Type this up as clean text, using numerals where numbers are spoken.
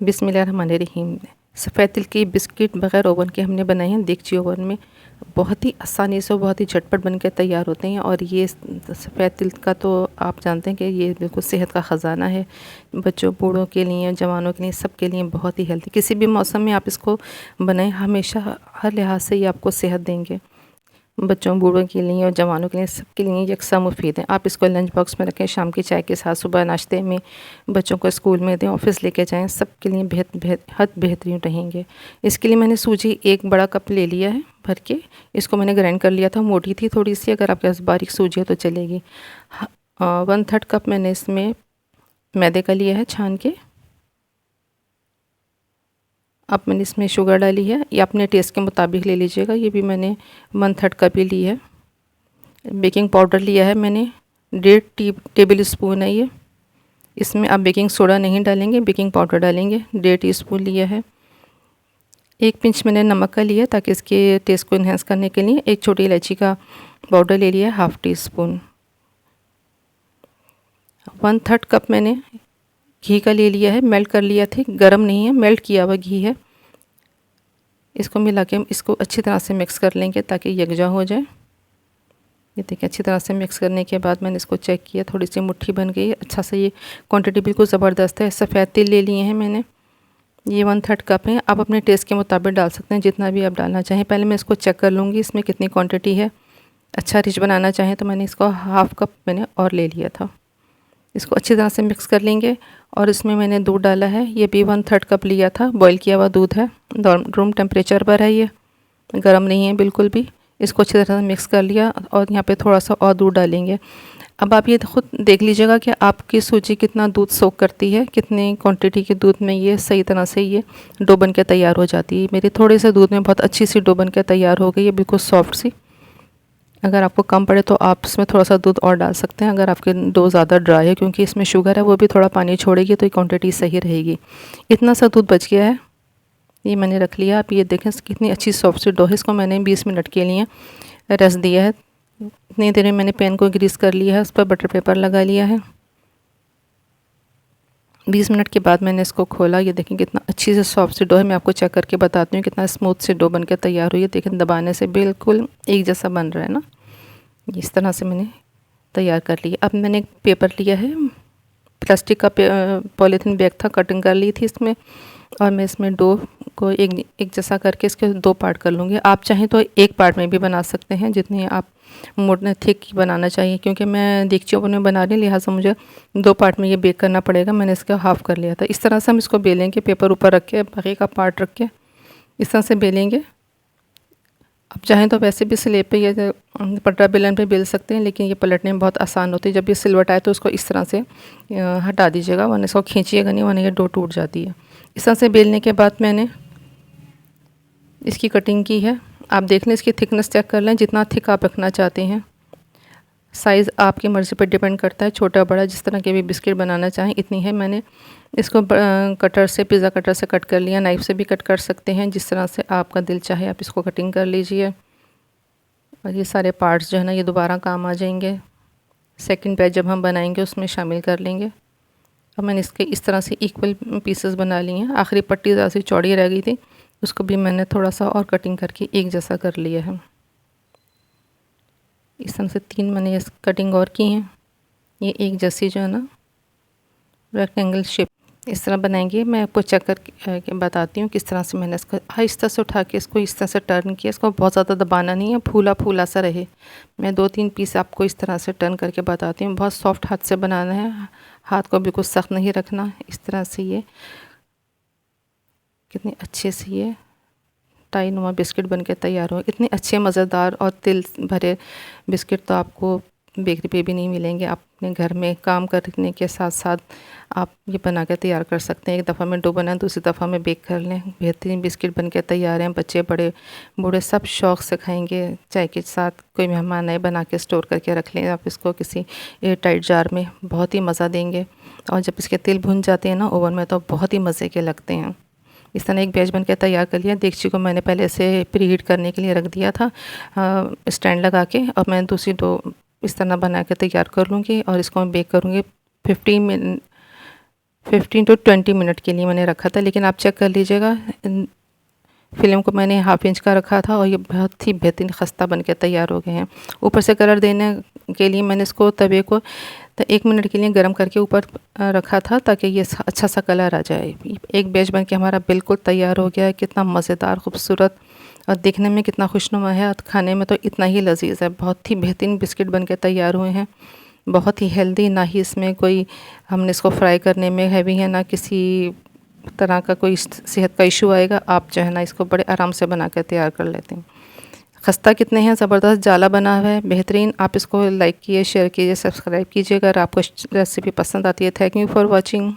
बिस्मिल्लाहिर्रहमानिर्रहीम। सफ़ेद तिल की बिस्किट बग़ैर ओवन के हमने बनाए हैं देगची ओवन में। बहुत ही आसानी से बहुत ही झटपट बन के तैयार होते हैं। और ये सफ़ेद तिल का तो आप जानते हैं कि ये बिल्कुल सेहत का ख़जाना है। बच्चों बूढ़ों के लिए, जवानों के लिए, सब के लिए बहुत ही हेल्दी। किसी भी मौसम में आप इसको बनाएं, हमेशा हर लिहाज से ये आपको सेहत देंगे। बच्चों बूढ़ों के लिए और जवानों के लिए, सबके लिए यकसा मुफीद है। आप इसको लंच बॉक्स में रखें, शाम की चाय के साथ, सुबह नाश्ते में, बच्चों को स्कूल में दें, ऑफिस लेके जाएं, सबके लिए बेहतरीन रहेंगे। इसके लिए मैंने सूजी 1 बड़ा कप ले लिया है भर के। इसको मैंने ग्राइंड कर लिया था, मोटी थी थोड़ी सी, अगर आपके पास बारीक सूजी है तो चलेगी। 1/3 कप मैंने इसमें मैदे का लिया है छान के। अब मैंने इसमें शुगर डाली है, ये अपने टेस्ट के मुताबिक ले लीजिएगा। ये भी मैंने 1/3 कप ही ली है। बेकिंग पाउडर लिया है मैंने 1.5 टेबल स्पून है ये। इसमें आप बेकिंग सोडा नहीं डालेंगे, बेकिंग पाउडर डालेंगे। 1.5 टीस्पून लिया है। 1 पिंच मैंने नमक का लिया ताकि इसके टेस्ट को इन्हेंस करने के लिए। 1 छोटी इलायची का पाउडर ले लिया है, 1/2 टीस्पून। 1/3 कप मैंने घी का ले लिया है, मेल्ट कर लिया था, गरम नहीं है, मेल्ट किया हुआ घी है। इसको मिला के इसको अच्छी तरह से मिक्स कर लेंगे ताकि यकजा हो जाए। ये देखिए, अच्छी तरह से मिक्स करने के बाद मैंने इसको चेक किया, थोड़ी सी मुट्ठी बन गई है। अच्छा से ये क्वांटिटी बिल्कुल ज़बरदस्त है। सफ़ेद तिल ले लिए हैं मैंने, ये 1/3 कप है। आप अपने टेस्ट के मुताबिक डाल सकते हैं, जितना भी आप डालना चाहें। पहले मैं इसको चेक कर लूँगी इसमें कितनी क्वांटिटी है। अच्छा रिच बनाना चाहें तो मैंने इसको 1/2 कप मैंने और ले लिया था। इसको अच्छी तरह से मिक्स कर लेंगे। और इसमें मैंने दूध डाला है, ये भी 1/3 कप लिया था। बॉईल किया हुआ दूध है, रूम टेम्परेचर पर है, ये गर्म नहीं है बिल्कुल भी। इसको अच्छी तरह से मिक्स कर लिया और यहाँ पे थोड़ा सा और दूध डालेंगे। अब आप ये खुद देख लीजिएगा कि आपकी सूजी कितना दूध सोख करती है, कितनी क्वांटिटी के दूध में ये सही तरह से ये डो बन के तैयार हो जाती है। मेरे थोड़े से दूध में बहुत अच्छी सी डो बन के तैयार हो गई है, बिल्कुल सॉफ्ट सी। अगर आपको कम पड़े तो आप इसमें थोड़ा सा दूध और डाल सकते हैं। अगर आपके डो ज़्यादा ड्राई है, क्योंकि इसमें शुगर है, वो भी थोड़ा पानी छोड़ेगी तो ये क्वांटिटी सही रहेगी। इतना सा दूध बच गया है, ये मैंने रख लिया। आप ये देखें कितनी अच्छी सॉफ्ट सी डो है। इसको मैंने 20 मिनट के लिए रेस्ट दिया है। इतनी देर में मैंने पैन को ग्रीस कर लिया है, उस पर बटर पेपर लगा लिया है। 20 मिनट के बाद मैंने इसको खोला। ये देखें कितना अच्छी से सॉफ्ट सी डो है। मैं आपको चेक करके बताती हूँ कितना स्मूथ से डो बन के तैयार हुई है। देखें, दबाने से बिल्कुल एक जैसा बन रहा है ना। इस तरह से मैंने तैयार कर लिया। अब मैंने एक पेपर लिया है, प्लास्टिक का पॉलीथीन बैग था, कटिंग कर ली थी इसमें। और मैं इसमें डो को एक जैसा करके इसके 2 पार्ट कर लूँगी। आप चाहें तो 1 पार्ट में भी बना सकते हैं, जितनी आप मोटे थिक बनाना चाहिए। क्योंकि मैं देगची ओवन में बना रही, लिहाजा मुझे 2 पार्ट में ये बेक करना पड़ेगा। मैंने इसका हाफ़ कर लिया था। इस तरह से हम इसको बेलेंगे, पेपर ऊपर रख के, बाकी का पार्ट रख के इस तरह से बेलेंगे। आप चाहें तो वैसे भी स्लेब पे या पटरा बेलन पे बेल सकते हैं, लेकिन ये पलटने में बहुत आसान होती है। जब ये सिलवट आए तो उसको इस तरह से हटा दीजिएगा, वरना इसको खींचिएगा नहीं, वरना ये डो टूट जाती है। इस तरह से बेलने के बाद मैंने इसकी कटिंग की है। आप देख लें, इसकी थिकनेस चेक कर लें, जितना थिक आप रखना चाहते हैं। साइज़ आपकी मर्ज़ी पर डिपेंड करता है, छोटा बड़ा जिस तरह के भी बिस्किट बनाना चाहें। इतनी है। मैंने इसको कटर से, पिज़्ज़ा कटर से कट कर लिया। नाइफ़ से भी कट कर सकते हैं, जिस तरह से आपका दिल चाहे आप इसको कटिंग कर लीजिए। और ये सारे पार्ट्स जो है ना, ये दोबारा काम आ जाएंगे। सेकंड बैच जब हम बनाएंगे उसमें शामिल कर लेंगे। अब मैंने इसके इस तरह से इक्वल पीसेस बना लिए हैं। आखिरी पट्टी ज़्यादा सी चौड़ी रह गई थी, उसको भी मैंने थोड़ा सा और कटिंग करके एक जैसा कर लिया है। इस तरह से 3 मैंने इस कटिंग और की हैं। ये एक जैसी जो है ना रेक्टेंगल शेप इस तरह बनाएंगे। मैं आपको चेक करके बताती हूँ किस तरह से मैंने इसको आहिस्ता से उठा के इसको इस तरह से टर्न किया। इसको बहुत ज़्यादा दबाना नहीं है, फूला फूला सा रहे। मैं 2-3 पीस आपको इस तरह से टर्न करके बताती हूँ। बहुत सॉफ्ट हाथ से बनाना है, हाथ को बिल्कुल सख्त नहीं रखना। इस तरह से ये कितने अच्छे से ये टाई नुमा बिस्किट बन के तैयार हो। इतने अच्छे मज़ेदार और तिल भरे बिस्किट तो आपको बेकरी पे भी नहीं मिलेंगे। आप अपने घर में काम करने के साथ साथ आप ये बना के तैयार कर सकते हैं। एक दफ़ा में डो बनाएं, दूसरी दफ़ा में बेक कर लें, बेहतरीन बिस्किट बन के तैयार हैं। बच्चे बड़े बूढ़े सब शौक़ से खाएंगे। चाय के साथ कोई मेहमान आए, बना के स्टोर करके रख लें आप इसको किसी एयर टाइट जार में, बहुत ही मज़ा देंगे। और जब इसके तिल भुन जाते हैं ना ओवन में, तो बहुत ही मज़े के लगते हैं। इस तरह एक बैच बन के तैयार कर लिया। देगची को मैंने पहले से प्री हीट करने के लिए रख दिया था स्टैंड लगा के। और मैं दूसरी डो इस तरह बना के तैयार कर लूँगी और इसको मैं बेक करूँगी 15 टू 20 मिनट के लिए मैंने रखा था, लेकिन आप चेक कर लीजिएगा फिल्म को मैंने हाफ इंच का रखा था और ये बहुत ही बेहतरीन खस्ता बन के तैयार हो गए हैं। ऊपर से कलर देने के लिए मैंने इसको तवे को 1 मिनट के लिए गर्म करके ऊपर रखा था ताकि ये अच्छा सा कलर आ जाए। एक बैच बन के हमारा बिल्कुल तैयार हो गया है। कितना मज़ेदार, खूबसूरत और देखने में कितना खुशनुमा है और खाने में तो इतना ही लजीज है। बहुत ही बेहतरीन बिस्किट बन के तैयार हुए हैं, बहुत ही हेल्दी, ना ही इसमें कोई हमने इसको फ्राई करने में हैवी है, ना किसी तरह का कोई सेहत का इशू आएगा। आप जो है ना इसको बड़े आराम से बना कर तैयार कर लेते हैं। खस्ता कितने हैं, ज़बरदस्त जाला बना हुआ है, बेहतरीन। आप इसको लाइक कीजिए, शेयर कीजिए, सब्सक्राइब कीजिए अगर आपको रेसिपी पसंद आती है। Thank you for watching.